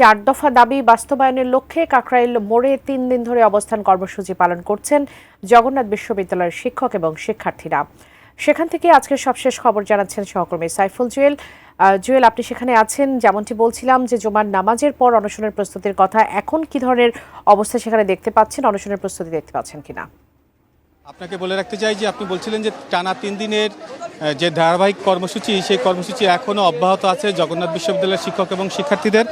4 দফা দাবি বাস্তবায়নের লক্ষ্যে কাকরাইল মোড়ে 3 দিন ধরে অবস্থান কর্মসূচি পালন করছেন জগন্নাথ বিশ্ববিদ্যালয়ের শিক্ষক এবং শিক্ষার্থীরা। সেখান থেকে আজকের সবশেষ খবর জানাচ্ছেন সহকর্মী সাইফুল জুয়েল। জুয়েল, আপনি সেখানে আছেন, যেমনটি বলছিলাম যে জুমার নামাজের পর অনশনের প্রস্তুতির কথা, এখন কি ধরনের অবস্থা সেখানে দেখতে পাচ্ছেন, অনশনের প্রস্তুতি দেখতে পাচ্ছেন কিনা? আপনাকে বলে রাখতে চাই যে আপনি বলছিলেন যে টানা 3 দিনের যে ধারাবাহিক কর্মসূচি, সেই কর্মসূচি এখনও অব্যাহত আছে জগন্নাথ বিশ্ববিদ্যালয়ের শিক্ষক এবং শিক্ষার্থীদের।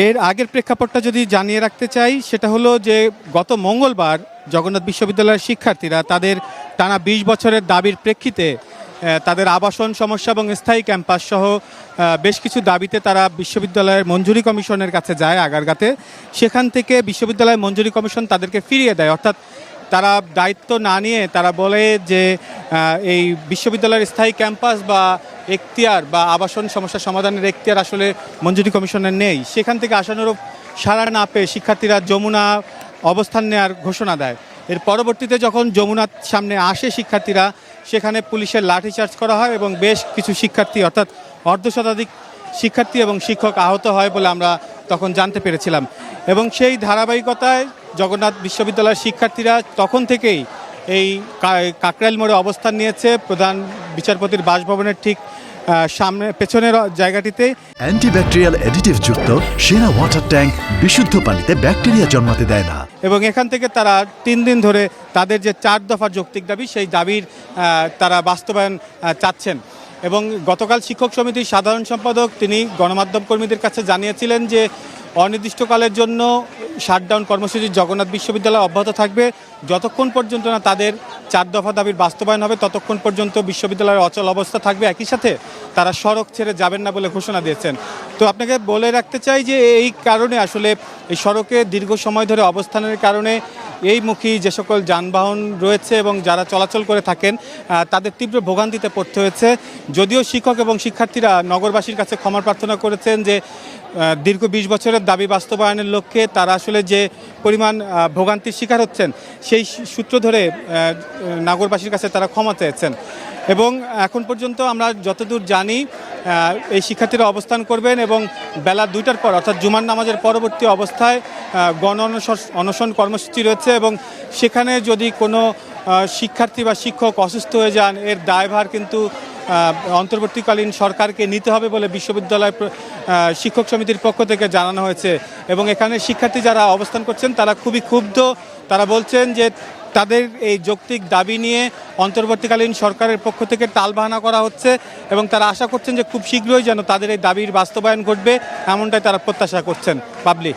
এর আগের প্রেক্ষাপটটা যদি জানিয়ে রাখতে চাই, সেটা হলো যে গত মঙ্গলবার জগন্নাথ বিশ্ববিদ্যালয়ের শিক্ষার্থীরা তাদের টানা 20 বছরের দাবির প্রেক্ষিতে তাদের আবাসন সমস্যা এবং স্থায়ী ক্যাম্পাস সহ বেশ কিছু দাবিতে তারা বিশ্ববিদ্যালয়ের মঞ্জুরি কমিশনের কাছে যায় আগারগাঁতে। সেখান থেকে বিশ্ববিদ্যালয়ের মঞ্জুরি কমিশন তাদেরকে ফিরিয়ে দেয়, অর্থাৎ তারা দায়িত্ব না নিয়ে তারা বলে যে এই বিশ্ববিদ্যালয়ের স্থায়ী ক্যাম্পাস বা এখতিয়ার বা আবাসন সমস্যা সমাধানের এখতিয়ার আসলে মঞ্জুরি কমিশনের নেই। সেখান থেকে আশানুরূপ সাড়া না পেয়ে শিক্ষার্থীরা যমুনা অবস্থান নেওয়ার ঘোষণা দেয়। এর পরবর্তীতে যখন যমুনার সামনে আসে শিক্ষার্থীরা, সেখানে পুলিশের লাঠিচার্জ করা হয় এবং বেশ কিছু শিক্ষার্থী অর্থাৎ অর্ধশতাধিক শিক্ষার্থী এবং শিক্ষক আহত হয় বলে আমরা তখন জানতে পেরেছিলাম। এবং সেই ধারাবাহিকতায় জগন্নাথ বিশ্ববিদ্যালয়ের শিক্ষার্থীরা তখন থেকেই এই কাকরাইল মোড়ে অবস্থান নিয়েছে, প্রধান বিচারপতির বাসভবনের ঠিক সামনে পেছনের জায়গাটিতে। অ্যান্টিব্যাকটেরিয়াল অ্যাডিটিভ যুক্ত সেরা ওয়াটার ট্যাঙ্ক বিশুদ্ধ পানিতে ব্যাকটেরিয়া জন্মাতে দেয় না। এবং এখান থেকে তারা 3 দিন ধরে তাদের যে 4 দফার যৌক্তিক দাবি, সেই দাবির তারা বাস্তবায়ন চাচ্ছেন। এবং গতকাল শিক্ষক সমিতির সাধারণ সম্পাদক তিনি গণমাধ্যম কর্মীদের কাছে জানিয়েছিলেন যে অনির্দিষ্টকালের জন্য শাটডাউন কর্মসূচি জগন্নাথ বিশ্ববিদ্যালয় অব্যাহত থাকবে, যতক্ষণ পর্যন্ত না তাদের 4 দফা দাবির বাস্তবায়ন হবে ততক্ষণ পর্যন্ত বিশ্ববিদ্যালয়ের অচল অবস্থা থাকবে। একই সাথে তারা সড়ক ছেড়ে যাবেন না বলে ঘোষণা দিয়েছেন। তো আপনাকে বলে রাখতে চাই যে এই কারণে আসলে এই সড়কে দীর্ঘ সময় ধরে অবস্থানের কারণে এই মুখী যে সকল যানবাহন রয়েছে এবং যারা চলাচল করে থাকেন তাদের তীব্র ভোগান্তিতে পড়তে হয়েছে। যদিও শিক্ষক এবং শিক্ষার্থীরা নগরবাসীর কাছে ক্ষমা প্রার্থনা করেছেন যে দীর্ঘ 20 বছরের দাবি বাস্তবায়নের লক্ষ্যে তারা আসলে যে পরিমাণ ভোগান্তির শিকার হচ্ছেন, সেই সূত্র ধরে নগরবাসীর কাছে তারা ক্ষমা চেয়েছেন। এবং এখন পর্যন্ত আমরা যতদূর জানি এই শিক্ষার্থীরা অবস্থান করবেন এবং বেলা 2টার পর অর্থাৎ জুমার নামাজের পরবর্তী অবস্থায় গণ অনশন কর্মসূচি রয়েছে। এবং সেখানে যদি কোনো শিক্ষার্থী বা শিক্ষক অসুস্থ হয়ে যান, এর দায়ভার কিন্তু অন্তর্বর্তীকালীন সরকারকে নিতে হবে বলে বিশ্ববিদ্যালয় শিক্ষক সমিতির পক্ষ থেকে জানানো হয়েছে। এবং এখানে শিক্ষার্থী যারা অবস্থান করছেন তারা খুবই ক্ষুব্ধ। তারা বলছেন যে তাদের এই যৌক্তিক দাবি নিয়ে অন্তর্বর্তীকালীন সরকারের পক্ষ থেকে টালবাহানা করা হচ্ছে এবং তারা আশা করছেন যে খুব শীঘ্রই যেন তাদের এই দাবির বাস্তবায়ন ঘটবে, এমনটাই তারা প্রত্যাশা করছেন। পাবলি।